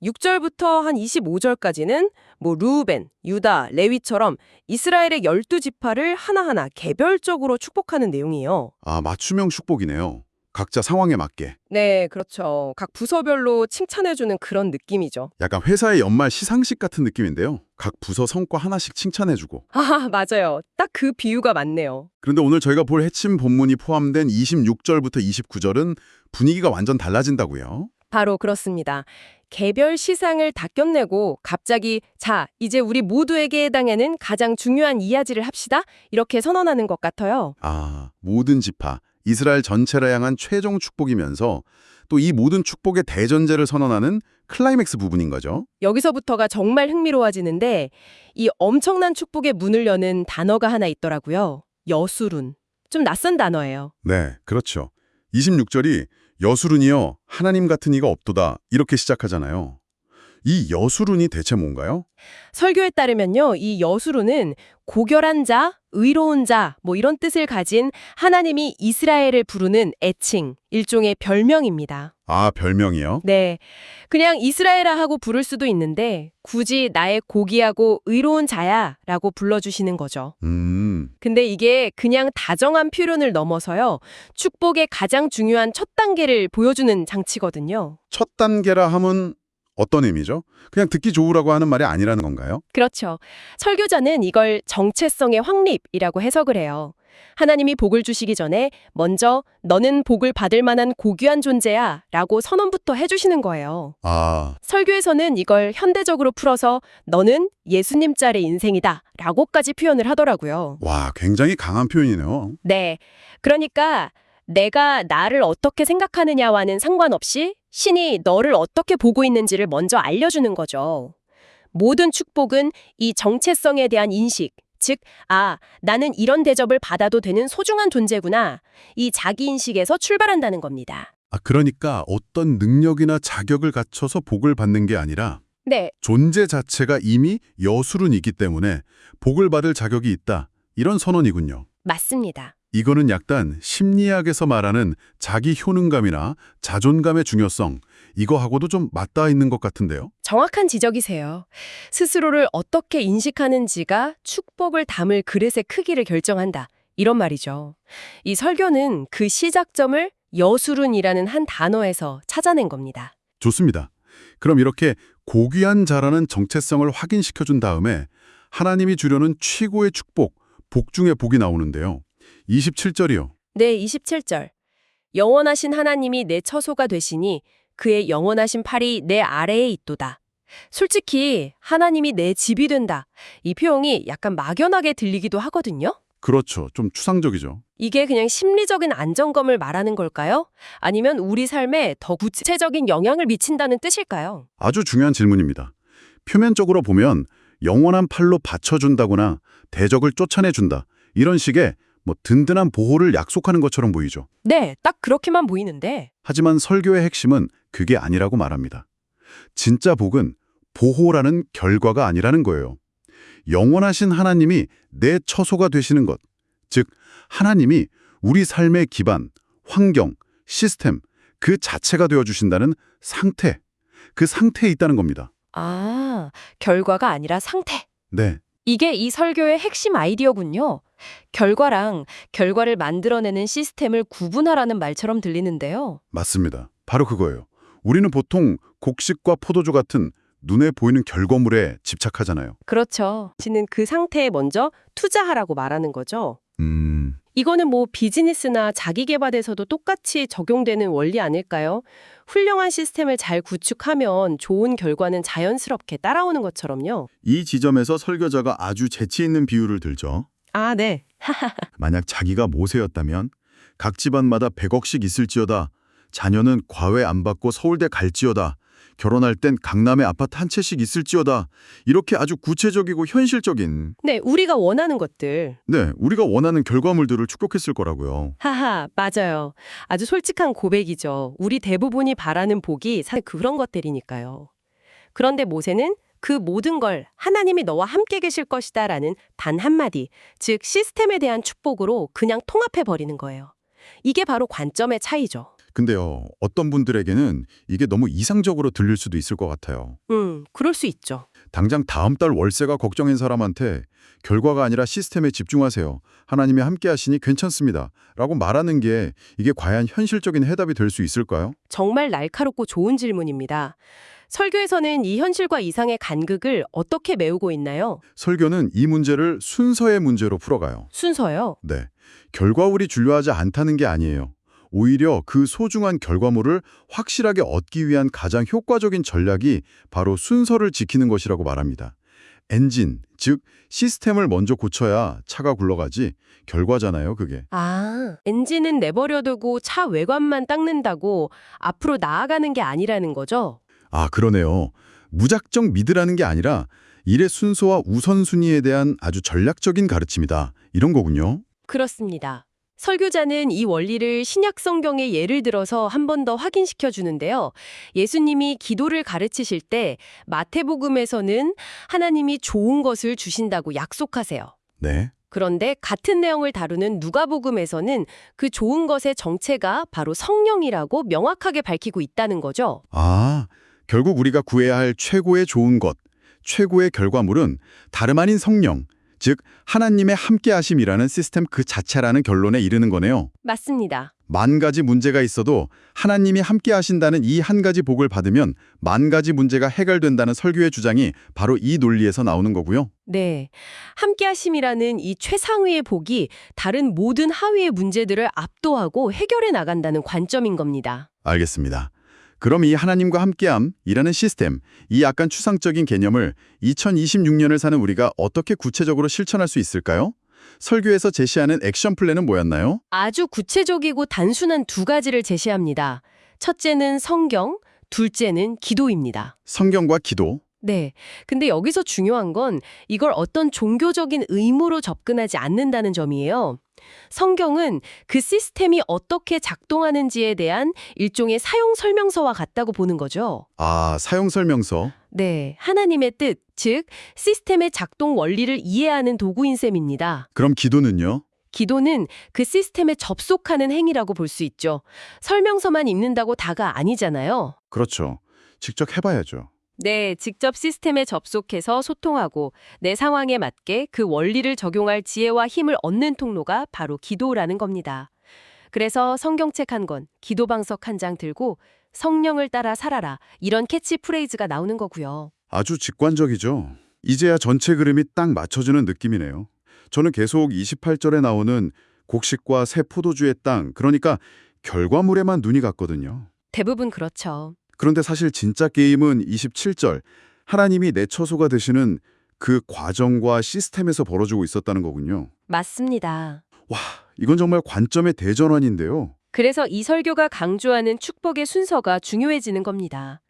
6절부터 한 25절까지는 루벤, 유다, 레위처럼 이스라엘의 12지파를 하나하나 개별적으로 축복하는 내용이에요. 아, 맞춤형 축복이네요. 각자 상황에 맞게. 네, 그렇죠. 각 부서별로 칭찬해주는 그런 느낌이죠. 약간 회사의 연말 시상식 같은 느낌인데요. 각 부서 성과 하나씩 칭찬해주고. 아, 맞아요. 딱 그 비유가 맞네요. 그런데 오늘 저희가 볼 핵심 본문이 포함된 26절부터 29절은 분위기가 완전 달라진다고요. 바로 그렇습니다. 개별 시상을 다 끝내고 갑자기 자, 이제 우리 모두에게 해당하는 가장 중요한 이야기를 합시다. 이렇게 선언하는 것 같아요. 아, 모든 지파, 이스라엘 전체를 향한 최종 축복이면서 또 이 모든 축복의 대전제를 선언하는 클라이맥스 부분인 거죠. 여기서부터가 정말 흥미로워지는데 이 엄청난 축복의 문을 여는 단어가 하나 있더라고요. 여수룬. 좀 낯선 단어예요. 네, 그렇죠. 26절이 여수룬이여 하나님 같은 이가 없도다 이렇게 시작하잖아요. 이 여수룬이 대체 뭔가요? 설교에 따르면요, 이 여수룬은 고결한 자, 의로운 자, 이런 뜻을 가진 하나님이 이스라엘을 부르는 애칭, 일종의 별명입니다. 아, 별명이요? 네, 그냥 이스라엘아 하고 부를 수도 있는데 굳이 나의 고귀하고 의로운 자야 라고 불러주시는 거죠. 근데 이게 그냥 다정한 표현을 넘어서요, 축복의 가장 중요한 첫 단계를 보여주는 장치거든요. 첫 단계라 함은 어떤 의미죠? 그냥 듣기 좋으라고 하는 말이 아니라는 건가요? 그렇죠. 설교자는 이걸 정체성의 확립이라고 해석을 해요. 하나님이 복을 주시기 전에 먼저 너는 복을 받을 만한 고귀한 존재야 라고 선언부터 해주시는 거예요. 아, 설교에서는 이걸 현대적으로 풀어서 너는 예수님 짤의 인생이다 라고까지 표현을 하더라고요. 와, 굉장히 강한 표현이네요. 네. 그러니까 내가 나를 어떻게 생각하느냐와는 상관없이 신이 너를 어떻게 보고 있는지를 먼저 알려주는 거죠. 모든 축복은 이 정체성에 대한 인식, 즉, 아, 나는 이런 대접을 받아도 되는 소중한 존재구나. 이 자기인식에서 출발한다는 겁니다. 아, 그러니까 어떤 능력이나 자격을 갖춰서 복을 받는 게 아니라 네, 존재 자체가 이미 여수룬이기 때문에 복을 받을 자격이 있다. 이런 선언이군요. 맞습니다. 이거는 약간 심리학에서 말하는 자기 효능감이나 자존감의 중요성, 이거하고도 좀 맞닿아 있는 것 같은데요. 정확한 지적이세요. 스스로를 어떻게 인식하는지가 축복을 담을 그릇의 크기를 결정한다. 이런 말이죠. 이 설교는 그 시작점을 여수룬이라는 한 단어에서 찾아낸 겁니다. 좋습니다. 그럼 이렇게 고귀한 자라는 정체성을 확인시켜준 다음에 하나님이 주려는 최고의 축복, 복 중에 복이 나오는데요. 27절이요. 네, 27절. 영원하신 하나님이 내 처소가 되시니 그의 영원하신 팔이 내 아래에 있도다. 솔직히 하나님이 내 집이 된다. 이 표현이 약간 막연하게 들리기도 하거든요. 그렇죠. 좀 추상적이죠. 이게 그냥 심리적인 안정감을 말하는 걸까요? 아니면 우리 삶에 더 구체적인 영향을 미친다는 뜻일까요? 아주 중요한 질문입니다. 표면적으로 보면 영원한 팔로 받쳐준다거나 대적을 쫓아내준다. 이런 식의 든든한 보호를 약속하는 것처럼 보이죠. 네, 딱 그렇게만 보이는데. 하지만 설교의 핵심은 그게 아니라고 말합니다. 진짜 복은 보호라는 결과가 아니라는 거예요. 영원하신 하나님이 내 처소가 되시는 것, 즉 하나님이 우리 삶의 기반, 환경, 시스템 그 자체가 되어주신다는 상태, 그 상태에 있다는 겁니다. 아, 결과가 아니라 상태. 네, 이게 이 설교의 핵심 아이디어군요. 결과랑 결과를 만들어내는 시스템을 구분하라는 말처럼 들리는데요. 맞습니다. 바로 그거예요. 우리는 보통 곡식과 포도주 같은 눈에 보이는 결과물에 집착하잖아요. 그렇죠. 지는 그 상태에 먼저 투자하라고 말하는 거죠. 음, 이거는 뭐 비즈니스나 자기계발에서도 똑같이 적용되는 원리 아닐까요? 훌륭한 시스템을 잘 구축하면 좋은 결과는 자연스럽게 따라오는 것처럼요. 이 지점에서 설교자가 아주 재치 있는 비유를 들죠. 아, 네. 만약 자기가 모세였다면 각 집안마다 100억씩 있을지어다. 자녀는 과외 안 받고 서울대 갈지어다. 결혼할 땐 강남에 아파트 한 채씩 있을지어다. 이렇게 아주 구체적이고 현실적인, 네, 우리가 원하는 것들. 네, 우리가 원하는 결과물들을 축복했을 거라고요. 하하, 맞아요. 아주 솔직한 고백이죠. 우리 대부분이 바라는 복이 사실 그런 것들이니까요. 그런데 모세는 그 모든 걸 하나님이 너와 함께 계실 것이다 라는 단 한마디, 즉 시스템에 대한 축복으로 그냥 통합해버리는 거예요. 이게 바로 관점의 차이죠. 근데요, 어떤 분들에게는 이게 너무 이상적으로 들릴 수도 있을 것 같아요. 그럴 수 있죠. 당장 다음 달 월세가 걱정인 사람한테 결과가 아니라 시스템에 집중하세요. 하나님이 함께 하시니 괜찮습니다. 라고 말하는 게 이게 과연 현실적인 해답이 될 수 있을까요? 정말 날카롭고 좋은 질문입니다. 설교에서는 이 현실과 이상의 간극을 어떻게 메우고 있나요? 설교는 이 문제를 순서의 문제로 풀어가요. 순서요. 네, 결과물이 중요하지 않다는 게 아니에요. 오히려 그 소중한 결과물을 확실하게 얻기 위한 가장 효과적인 전략이 바로 순서를 지키는 것이라고 말합니다. 엔진, 즉 시스템을 먼저 고쳐야 차가 굴러가지 결과잖아요, 그게. 아, 엔진은 내버려두고 차 외관만 닦는다고 앞으로 나아가는 게 아니라는 거죠? 아, 그러네요. 무작정 믿으라는 게 아니라 일의 순서와 우선순위에 대한 아주 전략적인 가르침이다. 이런 거군요. 그렇습니다. 설교자는 이 원리를 신약 성경의 예를 들어서 한 번 더 확인시켜 주는데요. 예수님이 기도를 가르치실 때 마태복음에서는 하나님이 좋은 것을 주신다고 약속하세요. 네. 그런데 같은 내용을 다루는 누가복음에서는 그 좋은 것의 정체가 바로 성령이라고 명확하게 밝히고 있다는 거죠. 아, 결국 우리가 구해야 할 최고의 좋은 것, 최고의 결과물은 다름 아닌 성령, 즉 하나님의 함께하심이라는 시스템 그 자체라는 결론에 이르는 거네요. 맞습니다. 만 가지 문제가 있어도 하나님이 함께하신다는 이 한 가지 복을 받으면 만 가지 문제가 해결된다는 설교의 주장이 바로 이 논리에서 나오는 거고요. 네. 함께하심이라는 이 최상위의 복이 다른 모든 하위의 문제들을 압도하고 해결해 나간다는 관점인 겁니다. 알겠습니다. 그럼 이 하나님과 함께함이라는 시스템, 이 약간 추상적인 개념을 2026년을 사는 우리가 어떻게 구체적으로 실천할 수 있을까요? 설교에서 제시하는 액션 플랜은 뭐였나요? 아주 구체적이고 단순한 두 가지를 제시합니다. 첫째는 성경, 둘째는 기도입니다. 성경과 기도. 네. 근데 여기서 중요한 건 이걸 어떤 종교적인 의무로 접근하지 않는다는 점이에요. 성경은 그 시스템이 어떻게 작동하는지에 대한 일종의 사용 설명서와 같다고 보는 거죠. 아, 사용 설명서. 네, 하나님의 뜻, 즉 시스템의 작동 원리를 이해하는 도구인 셈입니다. 그럼 기도는요? 기도는 그 시스템에 접속하는 행위라고 볼 수 있죠. 설명서만 읽는다고 다가 아니잖아요. 그렇죠. 직접 해봐야죠. 네, 직접 시스템에 접속해서 소통하고 내 상황에 맞게 그 원리를 적용할 지혜와 힘을 얻는 통로가 바로 기도라는 겁니다. 그래서 성경책 한 권, 기도방석 한 장 들고 성령을 따라 살아라 이런 캐치프레이즈가 나오는 거고요. 아주 직관적이죠. 이제야 전체 그림이 딱 맞춰지는 느낌이네요. 저는 계속 28절에 나오는 곡식과 새 포도주의 땅, 그러니까 결과물에만 눈이 갔거든요. 대부분 그렇죠. 그런데 사실 진짜 게임은 27절, 하나님이 내 처소가 되시는 그 과정과 시스템에서 벌어지고 있었다는 거군요. 맞습니다. 와, 이건 정말 관점의 대전환인데요. 그래서 이 설교가 강조하는 축복의 순서가 중요해지는 겁니다.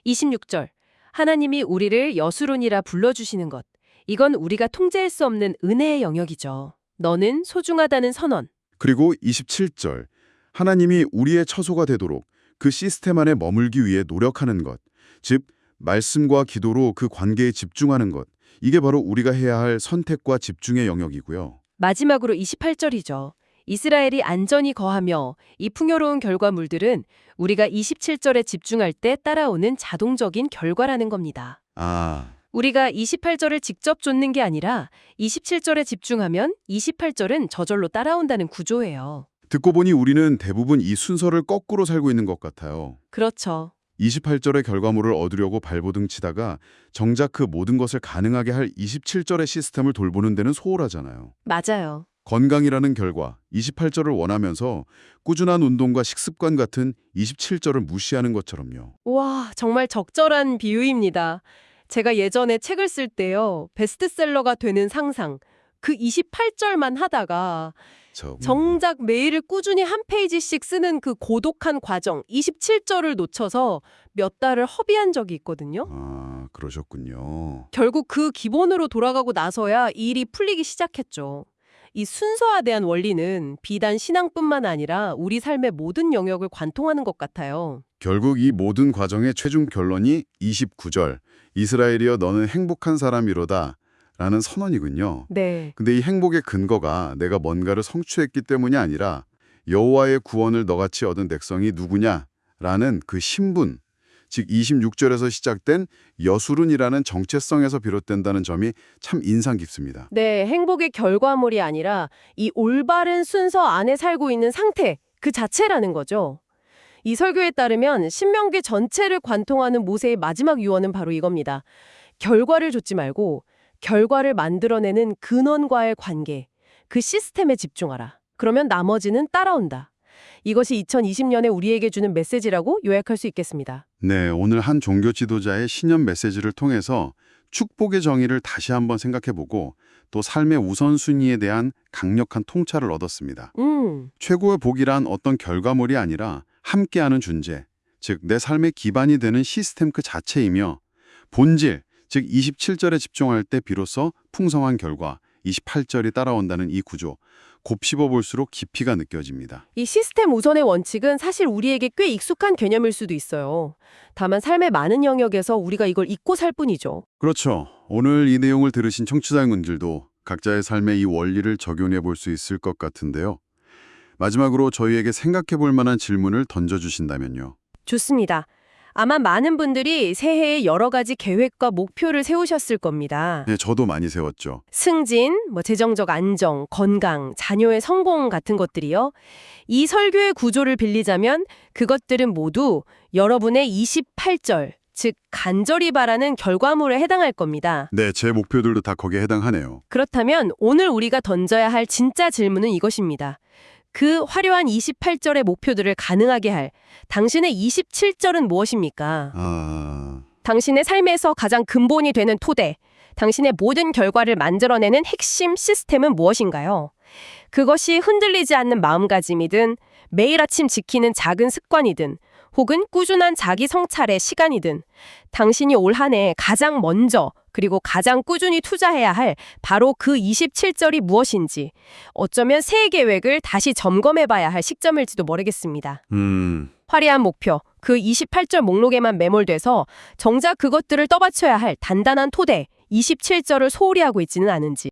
26절, 하나님이 우리를 여수론이라 불러주시는 것. 이건 우리가 통제할 수 없는 은혜의 영역이죠. 너는 소중하다는 선언. 그리고 27절, 하나님이 우리의 처소가 되도록 그 시스템 안에 머물기 위해 노력하는 것, 즉 말씀과 기도로 그 관계에 집중하는 것, 이게 바로 우리가 해야 할 선택과 집중의 영역이고요. 마지막으로 28절이죠. 이스라엘이 안전히 거하며 이 풍요로운 결과물들은 우리가 27절에 집중할 때 따라오는 자동적인 결과라는 겁니다. 아, 우리가 28절을 직접 좇는 게 아니라 27절에 집중하면 28절은 저절로 따라온다는 구조예요. 듣고 보니 우리는 대부분 이 순서를 거꾸로 살고 있는 것 같아요. 그렇죠. 28절의 결과물을 얻으려고 발버둥 치다가 정작 그 모든 것을 가능하게 할 27절의 시스템을 돌보는 데는 소홀하잖아요. 맞아요. 건강이라는 결과 28절을 원하면서 꾸준한 운동과 식습관 같은 27절을 무시하는 것처럼요. 와, 정말 적절한 비유입니다. 제가 예전에 책을 쓸 때요. 베스트셀러가 되는 상상, 그 28절만 하다가 정작 매일을 꾸준히 한 페이지씩 쓰는 그 고독한 과정, 27절을 놓쳐서 몇 달을 허비한 적이 있거든요. 아, 그러셨군요. 결국 그 기본으로 돌아가고 나서야 일이 풀리기 시작했죠. 이 순서화대한 원리는 비단 신앙뿐만 아니라 우리 삶의 모든 영역을 관통하는 것 같아요. 결국 이 모든 과정의 최종 결론이 29절, 이스라엘이여 너는 행복한 사람이로다 라는 선언이군요. 네. 근데 이 행복의 근거가 내가 뭔가를 성취했기 때문이 아니라 여호와의 구원을 너같이 얻은 백성이 누구냐라는 그 신분, 즉 26절에서 시작된 여술은이라는 정체성에서 비롯된다는 점이 참 인상 깊습니다. 네, 행복의 결과물이 아니라 이 올바른 순서 안에 살고 있는 상태, 그 자체라는 거죠. 이 설교에 따르면 신명기 전체를 관통하는 모세의 마지막 유언은 바로 이겁니다. 결과를 좇지 말고 결과를 만들어내는 근원과의 관계, 그 시스템에 집중하라. 그러면 나머지는 따라온다. 이것이 2020년에 우리에게 주는 메시지라고 요약할 수 있겠습니다. 네, 오늘 한 종교 지도자의 신년 메시지를 통해서 축복의 정의를 다시 한번 생각해보고 또 삶의 우선순위에 대한 강력한 통찰을 얻었습니다. 최고의 복이란 어떤 결과물이 아니라 함께하는 존재, 즉 내 삶의 기반이 되는 시스템 그 자체이며 본질, 즉 27절에 집중할 때 비로소 풍성한 결과, 28절이 따라온다는 이 구조, 곱씹어 볼수록 깊이가 느껴집니다. 이 시스템 우선의 원칙은 사실 우리에게 꽤 익숙한 개념일 수도 있어요. 다만 삶의 많은 영역에서 우리가 이걸 잊고 살 뿐이죠. 그렇죠. 오늘 이 내용을 들으신 청취자분들도 각자의 삶에 이 원리를 적용해 볼 수 있을 것 같은데요. 마지막으로 저희에게 생각해 볼 만한 질문을 던져주신다면요. 좋습니다. 아마 많은 분들이 새해에 여러 가지 계획과 목표를 세우셨을 겁니다. 네, 저도 많이 세웠죠. 승진, 재정적 안정, 건강, 자녀의 성공 같은 것들이요. 이 설교의 구조를 빌리자면 그것들은 모두 여러분의 28절, 즉 간절히 바라는 결과물에 해당할 겁니다. 네, 제 목표들도 다 거기에 해당하네요. 그렇다면 오늘 우리가 던져야 할 진짜 질문은 이것입니다. 그 화려한 28절의 목표들을 가능하게 할 당신의 27절은 무엇입니까? 당신의 삶에서 가장 근본이 되는 토대, 당신의 모든 결과를 만들어내는 핵심 시스템은 무엇인가요? 그것이 흔들리지 않는 마음가짐이든 매일 아침 지키는 작은 습관이든 혹은 꾸준한 자기 성찰의 시간이든 당신이 올 한 해 가장 먼저 그리고 가장 꾸준히 투자해야 할 바로 그 27절이 무엇인지 어쩌면 새해 계획을 다시 점검해봐야 할 시점일지도 모르겠습니다. 화려한 목표, 그 28절 목록에만 매몰돼서 정작 그것들을 떠받쳐야 할 단단한 토대, 27절을 소홀히 하고 있지는 않은지.